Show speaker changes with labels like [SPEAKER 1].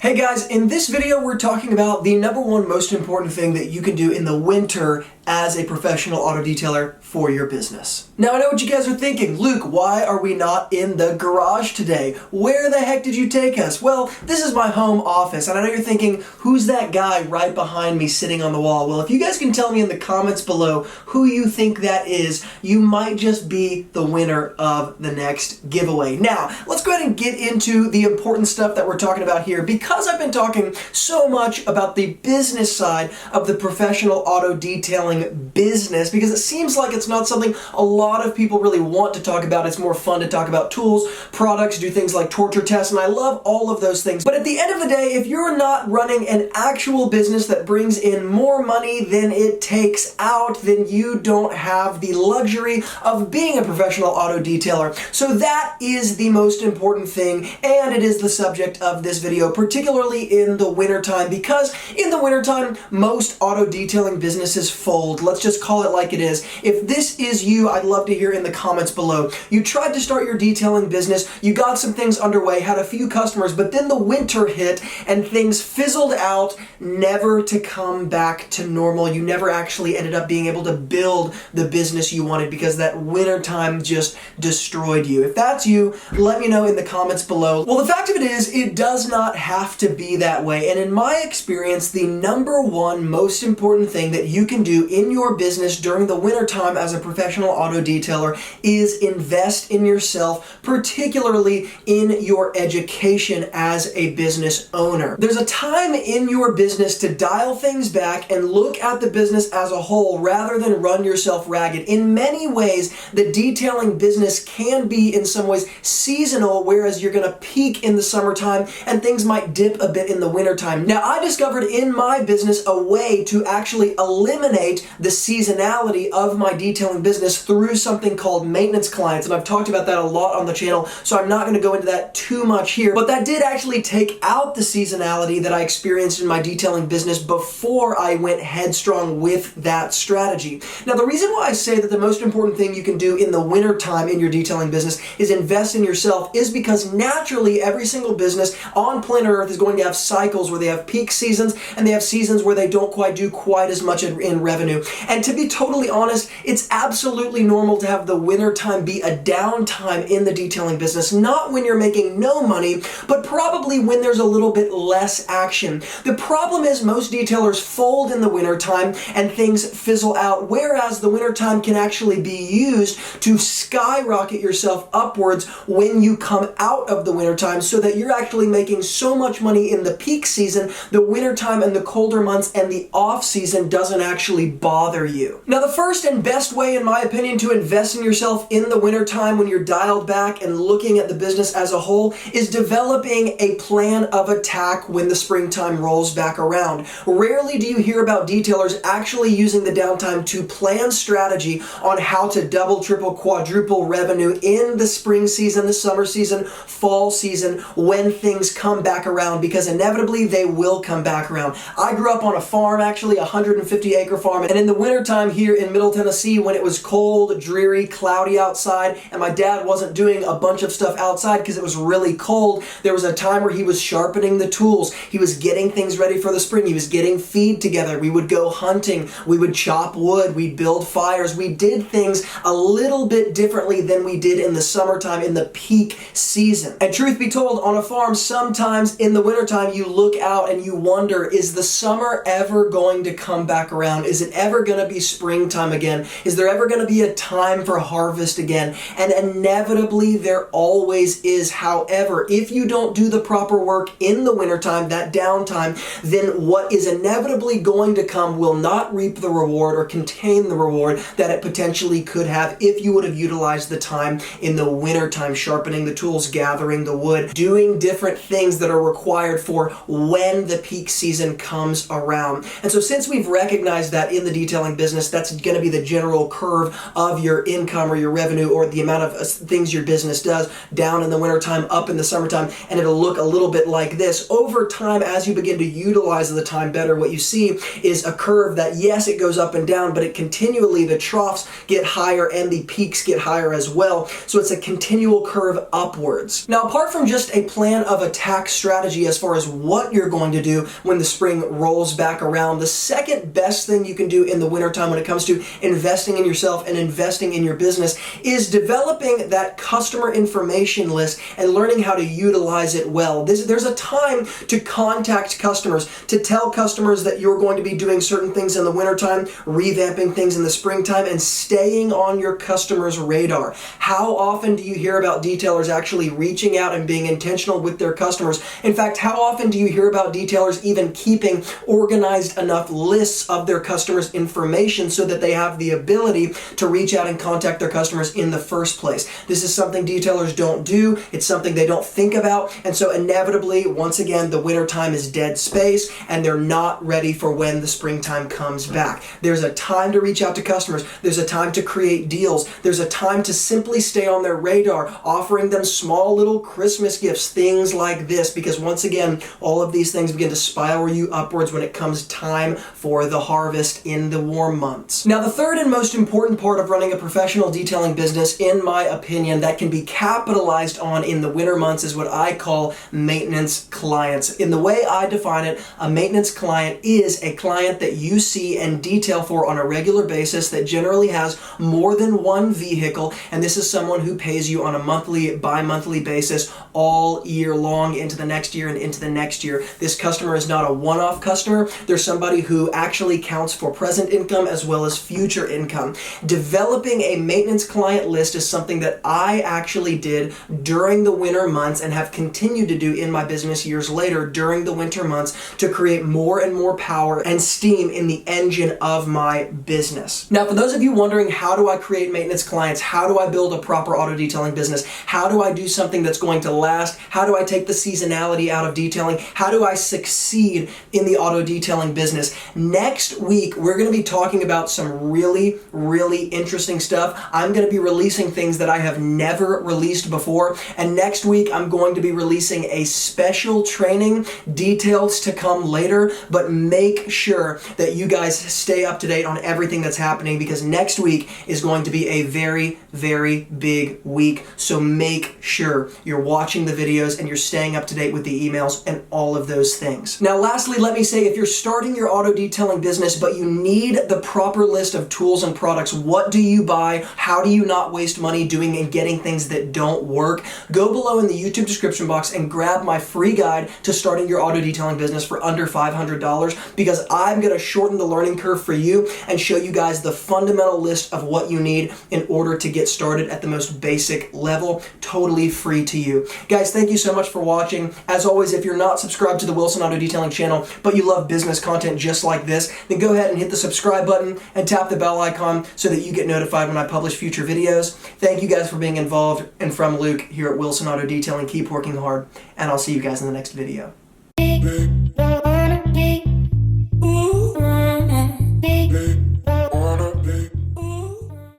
[SPEAKER 1] Hey guys, in this video we're talking about the number one most important thing that you can do in the winter as a professional auto detailer for your business. Now I know what you guys are thinking, Luke, why are we not in the garage today? Where the heck did you take us? Well, this is my home office, and I know you're thinking, who's that guy right behind me sitting on the wall? Well, if you guys can tell me in the comments below who you think that is, you might just be the winner of the next giveaway. Now, let's go ahead and get into the important stuff that we're talking about here, because I've been talking so much about the business side of the professional auto detailing business, because it seems like it's not something a lot of people really want to talk about. It's more fun to talk about tools, products, do things like torture tests, and I love all of those things. But at the end of the day, if you're not running an actual business that brings in more money than it takes out, then you don't have the luxury of being a professional auto detailer. So that is the most important thing, and it is the subject of this video, particularly in the wintertime, because in the wintertime, most auto detailing businesses fold. Let's just call it like it is. If this is you, I'd love to hear in the comments below. You tried to start your detailing business, you got some things underway, had a few customers, but then the winter hit and things fizzled out, never to come back to normal. You never actually ended up being able to build the business you wanted because that wintertime just destroyed you. If that's you, let me know in the comments below. Well, the fact of it is, it does not have to be that way. And in my experience, the number one most important thing that you can do in your business during the wintertime as a professional auto detailer is invest in yourself, particularly in your education as a business owner. There's a time in your business to dial things back and look at the business as a whole rather than run yourself ragged. In many ways, the detailing business can be in some ways seasonal, whereas you're going to peak in the summertime and things might dip a bit in the wintertime. Now, I discovered in my business a way to actually eliminate the seasonality of my detailing business through something called maintenance clients, and I've talked about that a lot on the channel, so I'm not going to go into that too much here, but that did actually take out the seasonality that I experienced in my detailing business before I went headstrong with that strategy. Now, the reason why I say that the most important thing you can do in the wintertime in your detailing business is invest in yourself is because naturally every single business on planet Earth is going to have cycles where they have peak seasons and they have seasons where they don't quite do quite as much in revenue. And to be totally honest, it's absolutely normal to have the winter time be a downtime in the detailing business, not when you're making no money, but probably when there's a little bit less action. The problem is most detailers fold in the winter time and things fizzle out, whereas the winter time can actually be used to skyrocket yourself upwards when you come out of the winter time, so that you're actually making so much money in the peak season, the winter time and the colder months and the off season doesn't actually bother you. Now, the first and best way, in my opinion, to invest in yourself in the winter time when you're dialed back and looking at the business as a whole is developing a plan of attack when the springtime rolls back around. Rarely do you hear about detailers actually using the downtime to plan strategy on how to double, triple, quadruple revenue in the spring season, the summer season, fall season, when things come back around, because inevitably they will come back around. I grew up on a farm, actually a 150-acre farm, and in the wintertime here in Middle Tennessee, when it was cold, dreary, cloudy outside, and my dad wasn't doing a bunch of stuff outside because it was really cold, there was a time where he was sharpening the tools. He was getting things ready for the spring. He was getting feed together. We would go hunting. We would chop wood. We'd build fires. We did things a little bit differently than we did in the summertime, in the peak season. And truth be told, on a farm, sometimes in the wintertime, you look out and you wonder, is the summer ever going to come back around? Is it ever going to be springtime again? Is there ever going to be a time for harvest again? And inevitably, there always is. However, if you don't do the proper work in the wintertime, that downtime, then what is inevitably going to come will not reap the reward or contain the reward that it potentially could have if you would have utilized the time in the wintertime, sharpening the tools, gathering the wood, doing different things that are required for when the peak season comes around. And so since we've recognized that in the detailing business, that's going to be the general curve of your income or your revenue or the amount of things your business does, down in the wintertime, up in the summertime, and it'll look a little bit like this. Over time, as you begin to utilize the time better, what you see is a curve that, yes, it goes up and down, but it continually, the troughs get higher and the peaks get higher as well. So it's a continual curve upwards. Now, apart from just a plan of attack strategy, strategy as far as what you're going to do when the spring rolls back around. The second best thing you can do in the wintertime when it comes to investing in yourself and investing in your business is developing that customer information list and learning how to utilize it well. There's a time to contact customers, to tell customers that you're going to be doing certain things in the wintertime, revamping things in the springtime, and staying on your customers' radar. How often do you hear about detailers actually reaching out and being intentional with their customers? In fact, how often do you hear about detailers even keeping organized enough lists of their customers' information so that they have the ability to reach out and contact their customers in the first place? This is something detailers don't do. It's something they don't think about. And so inevitably, once again, the wintertime is dead space and they're not ready for when the springtime comes back. There's a time to reach out to customers. There's a time to create deals. There's a time to simply stay on their radar, offering them small little Christmas gifts, things like this, because once again, all of these things begin to spiral you upwards when it comes time for the harvest in the warm months. Now, the third and most important part of running a professional detailing business, in my opinion, that can be capitalized on in the winter months is what I call maintenance clients. In the way I define it, a maintenance client is a client that you see and detail for on a regular basis that generally has more than one vehicle, and this is someone who pays you on a monthly, bi-monthly basis all year long into the next year and into the next year. This customer is not a one-off customer. They're somebody who actually counts for present income as well as future income. Developing a maintenance client list is something that I actually did during the winter months and have continued to do in my business years later during the winter months to create more and more power and steam in the engine of my business. Now, for those of you wondering, how do I create maintenance clients? How do I build a proper auto detailing business? How do I do something that's going to last? How do I take the seasonality out of detailing? How do I succeed in the auto detailing business? Next week, we're going to be talking about some really, really interesting stuff. I'm going to be releasing things that I have never released before. And next week, I'm going to be releasing a special training, details to come later, but make sure that you guys stay up to date on everything that's happening because next week is going to be a very, very big week. So make sure you're watching the videos and you're staying up to date with the emails and all of those things. Now, lastly, let me say, if you're starting your auto detailing business, but you need the proper list of tools and products, what do you buy? How do you not waste money doing and getting things that don't work? Go below in the YouTube description box and grab my free guide to starting your auto detailing business for under $500 because I'm going to shorten the learning curve for you and show you guys the fundamental list of what you need in order to get started at the most basic level, totally free to you. Guys, thank you so much for watching. As always, if you're not subscribed to the Wilson Auto Detailing channel, but you love business content just like this, then go ahead and hit the subscribe button and tap the bell icon so that you get notified when I publish future videos. Thank you guys for being involved, and from Luke here at Wilson Auto Detailing, keep working hard, and I'll see you guys in the next video.